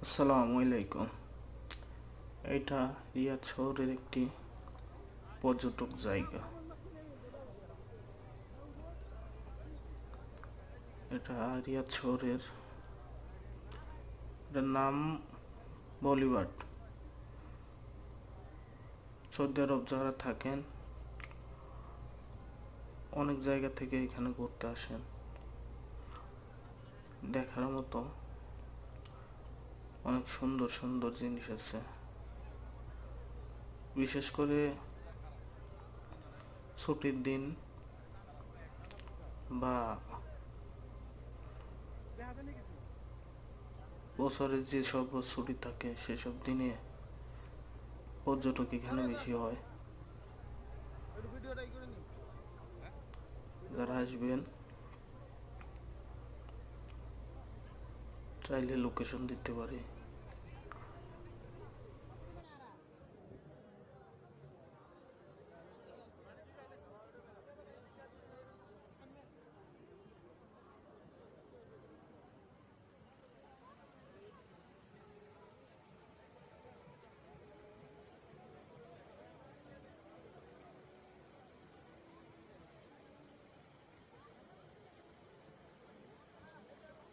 আসসালামু আলাইকুম। এটা রিয়াদ শহরের একটি পর্যটক জায়গা। এটা রিয়াদ শহরের, এটার নাম বলিভার্ড। সৌদি আরব যারা থাকেন অনেক জায়গা থেকে এখানে ঘুরতে আসেন। দেখার মতো অনেক সুন্দর সুন্দর জিনিস আছে, বিশেষ করে ছুটির দিন বা বছরের যেসব ছুটি থাকে সেসব দিনে পর্যটক এখানে বেশি হয়। যারা আসবেন চাইলে লোকেশন দিতে পারি।